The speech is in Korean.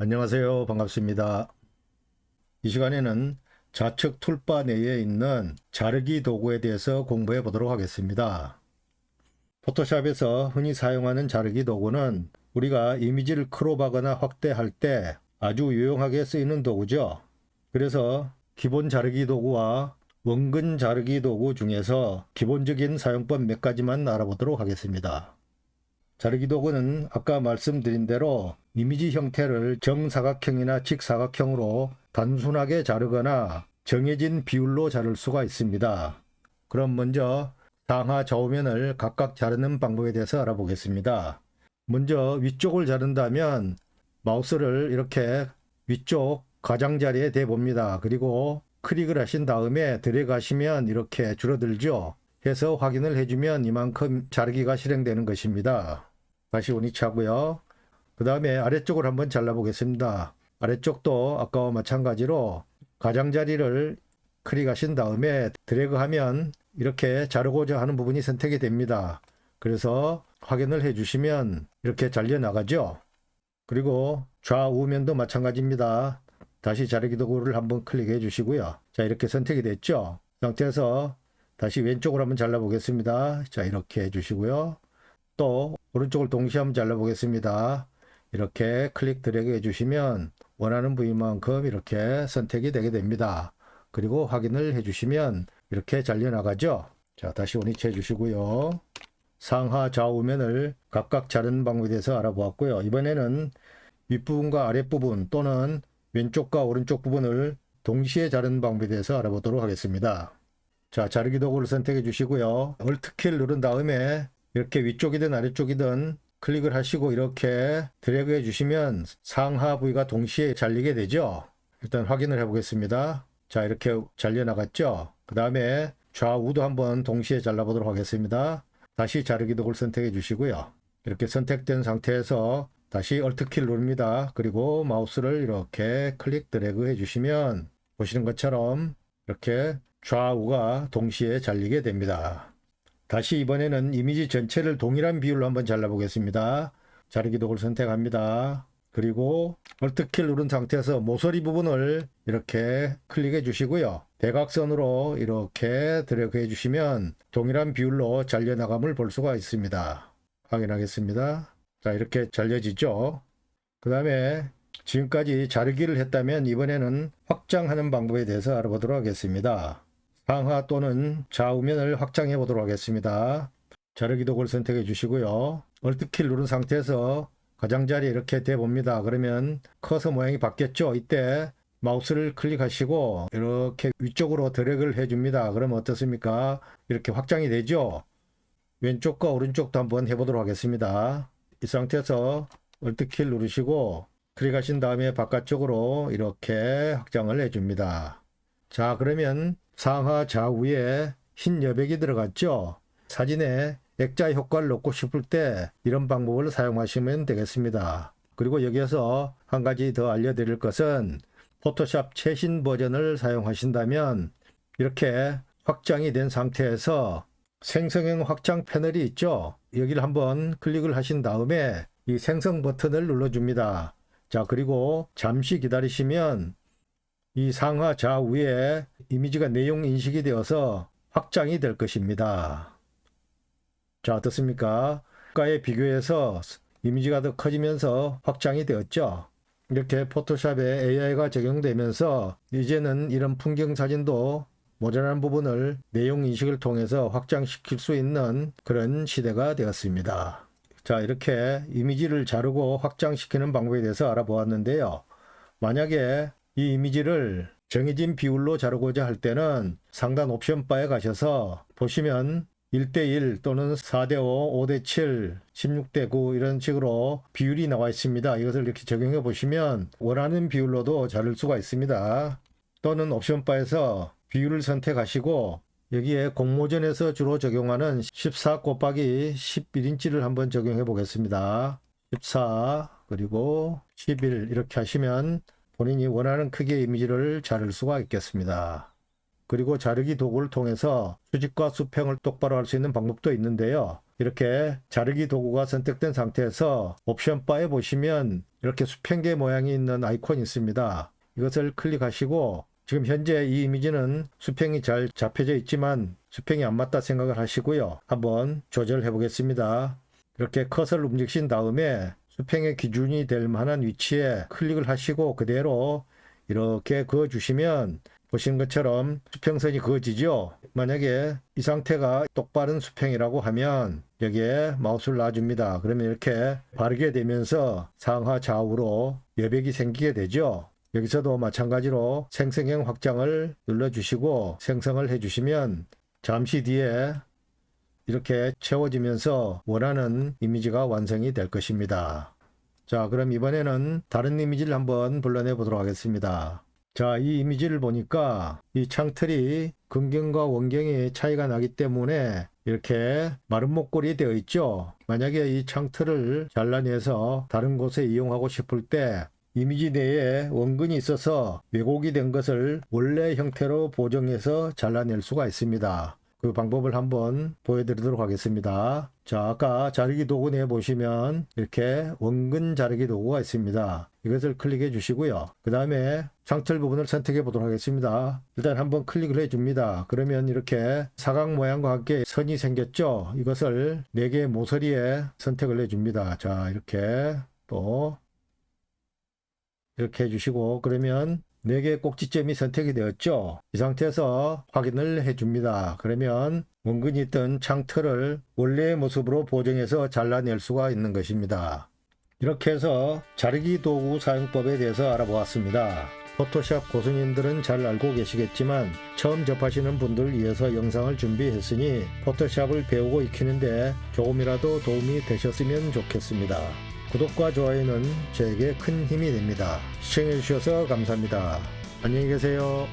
안녕하세요. 반갑습니다. 이 시간에는 좌측 툴바 내에 있는 자르기 도구에 대해서 공부해 보도록 하겠습니다. 포토샵에서 흔히 사용하는 자르기 도구는 우리가 이미지를 크롭하거나 확대할 때 아주 유용하게 쓰이는 도구죠. 그래서 기본 자르기 도구와 원근 자르기 도구 중에서 기본적인 사용법 몇 가지만 알아보도록 하겠습니다. 자르기 도구는 아까 말씀드린 대로 이미지 형태를 정사각형이나 직사각형으로 단순하게 자르거나 정해진 비율로 자를 수가 있습니다. 그럼 먼저 상하 좌우면을 각각 자르는 방법에 대해서 알아보겠습니다. 먼저 위쪽을 자른다면 마우스를 이렇게 위쪽 가장자리에 대봅니다. 그리고 클릭을 하신 다음에 들어가시면 이렇게 줄어들죠. 해서 확인을 해주면 이만큼 자르기가 실행되는 것입니다. 다시 원위치하고요. 그 다음에 아래쪽을 한번 잘라보겠습니다. 아래쪽도 아까와 마찬가지로 가장자리를 클릭하신 다음에 드래그하면 이렇게 자르고자 하는 부분이 선택이 됩니다. 그래서 확인을 해주시면 이렇게 잘려 나가죠. 그리고 좌우면도 마찬가지입니다. 다시 자르기 도구를 한번 클릭해 주시고요. 자, 이렇게 선택이 됐죠. 이 상태에서 다시 왼쪽으로 한번 잘라보겠습니다. 자, 이렇게 해주시고요. 또 오른쪽을 동시에 한번 잘라보겠습니다. 이렇게 클릭 드래그 해주시면 원하는 부위만큼 이렇게 선택이 되게 됩니다. 그리고 확인을 해주시면 이렇게 잘려나가죠. 자, 다시 원위치 해주시고요. 상하 좌우면을 각각 자르는 방법에 대해서 알아보았고요. 이번에는 윗부분과 아랫부분 또는 왼쪽과 오른쪽 부분을 동시에 자르는 방법에 대해서 알아보도록 하겠습니다. 자, 자르기 도구를 선택해 주시고요. Alt키를 누른 다음에 이렇게 위쪽이든 아래쪽이든 클릭을 하시고 이렇게 드래그 해주시면 상하 부위가 동시에 잘리게 되죠. 일단 확인을 해보겠습니다. 자, 이렇게 잘려 나갔죠. 그 다음에 좌우도 한번 동시에 잘라보도록 하겠습니다. 다시 자르기 도구를 선택해 주시고요. 이렇게 선택된 상태에서 다시 Alt키를 누릅니다. 그리고 마우스를 이렇게 클릭 드래그 해주시면 보시는 것처럼 이렇게 좌우가 동시에 잘리게 됩니다. 다시 이번에는 이미지 전체를 동일한 비율로 한번 잘라보겠습니다. 자르기 도구를 선택합니다. 그리고 Alt키를 누른 상태에서 모서리 부분을 이렇게 클릭해 주시고요. 대각선으로 이렇게 드래그 해주시면 동일한 비율로 잘려나감을 볼 수가 있습니다. 확인하겠습니다. 자, 이렇게 잘려지죠. 그 다음에 지금까지 자르기를 했다면 이번에는 확장하는 방법에 대해서 알아보도록 하겠습니다. 상하 또는 좌우면을 확장해 보도록 하겠습니다. 자르기 도구를 선택해 주시고요. Alt키를 누른 상태에서 가장자리에 이렇게 대봅니다. 그러면 커서 모양이 바뀌었죠. 이때 마우스를 클릭하시고 이렇게 위쪽으로 드래그를 해줍니다. 그러면 어떻습니까? 이렇게 확장이 되죠. 왼쪽과 오른쪽도 한번 해보도록 하겠습니다. 이 상태에서 Alt키를 누르시고 클릭하신 다음에 바깥쪽으로 이렇게 확장을 해줍니다. 자, 그러면 상하 좌우에 흰 여백이 들어갔죠. 사진에 액자 효과를 넣고 싶을 때 이런 방법을 사용하시면 되겠습니다. 그리고 여기에서 한 가지 더 알려드릴 것은 포토샵 최신 버전을 사용하신다면 이렇게 확장이 된 상태에서 생성형 확장 패널이 있죠. 여기를 한번 클릭을 하신 다음에 이 생성 버튼을 눌러줍니다. 자, 그리고 잠시 기다리시면 이 상하 좌우에 이미지가 내용 인식이 되어서 확장이 될 것입니다. 자, 어떻습니까? 아까에 비교해서 이미지가 더 커지면서 확장이 되었죠. 이렇게 포토샵에 AI가 적용되면서 이제는 이런 풍경 사진도 모자란 부분을 내용 인식을 통해서 확장시킬 수 있는 그런 시대가 되었습니다. 자, 이렇게 이미지를 자르고 확장시키는 방법에 대해서 알아보았는데요. 만약에 이 이미지를 정해진 비율로 자르고자 할 때는 상단 옵션 바에 가셔서 보시면 1:1 또는 4:5, 5:7, 16:9 이런 식으로 비율이 나와 있습니다. 이것을 이렇게 적용해 보시면 원하는 비율로도 자를 수가 있습니다. 또는 옵션 바에서 비율을 선택하시고 여기에 공모전에서 주로 적용하는 14 곱하기 11인치를 한번 적용해 보겠습니다. 14 그리고 11 이렇게 하시면 본인이 원하는 크기의 이미지를 자를 수가 있겠습니다. 그리고 자르기 도구를 통해서 수직과 수평을 똑바로 할 수 있는 방법도 있는데요. 이렇게 자르기 도구가 선택된 상태에서 옵션 바에 보시면 이렇게 수평계 모양이 있는 아이콘이 있습니다. 이것을 클릭하시고 지금 현재 이 이미지는 수평이 잘 잡혀져 있지만 수평이 안 맞다 생각을 하시고요. 한번 조절해 보겠습니다. 이렇게 컷을 움직이신 다음에 수평의 기준이 될 만한 위치에 클릭을 하시고 그대로 이렇게 그어 주시면 보시는 것처럼 수평선이 그어지죠. 만약에 이 상태가 똑바른 수평이라고 하면 여기에 마우스를 놔줍니다. 그러면 이렇게 바르게 되면서 상하 좌우로 여백이 생기게 되죠. 여기서도 마찬가지로 생성형 확장을 눌러주시고 생성을 해주시면 잠시 뒤에 이렇게 채워지면서 원하는 이미지가 완성이 될 것입니다. 자, 그럼 이번에는 다른 이미지를 한번 불러내 보도록 하겠습니다. 자, 이 이미지를 보니까 이 창틀이 근경과 원경이 차이가 나기 때문에 이렇게 마른 목걸이 되어 있죠. 만약에 이 창틀을 잘라내서 다른 곳에 이용하고 싶을 때 이미지 내에 원근이 있어서 왜곡이 된 것을 원래 형태로 보정해서 잘라낼 수가 있습니다. 그 방법을 한번 보여드리도록 하겠습니다. 자, 아까 자르기 도구 내에 보시면 이렇게 원근 자르기 도구가 있습니다. 이것을 클릭해 주시고요. 그 다음에 창틀 부분을 선택해 보도록 하겠습니다. 일단 한번 클릭을 해 줍니다. 그러면 이렇게 사각 모양과 함께 선이 생겼죠. 이것을 4개의 모서리에 선택을 해 줍니다. 자, 이렇게 또 이렇게 해주시고 그러면 4개의 꼭지점이 선택이 되었죠. 이 상태에서 확인을 해줍니다. 그러면 원근이 있던 창틀을 원래의 모습으로 보정해서 잘라낼 수가 있는 것입니다. 이렇게 해서 자르기 도구 사용법에 대해서 알아보았습니다. 포토샵 고수님들은 잘 알고 계시겠지만 처음 접하시는 분들을 위해서 영상을 준비했으니 포토샵을 배우고 익히는데 조금이라도 도움이 되셨으면 좋겠습니다. 구독과 좋아요는 저에게 큰 힘이 됩니다. 시청해주셔서 감사합니다. 안녕히 계세요.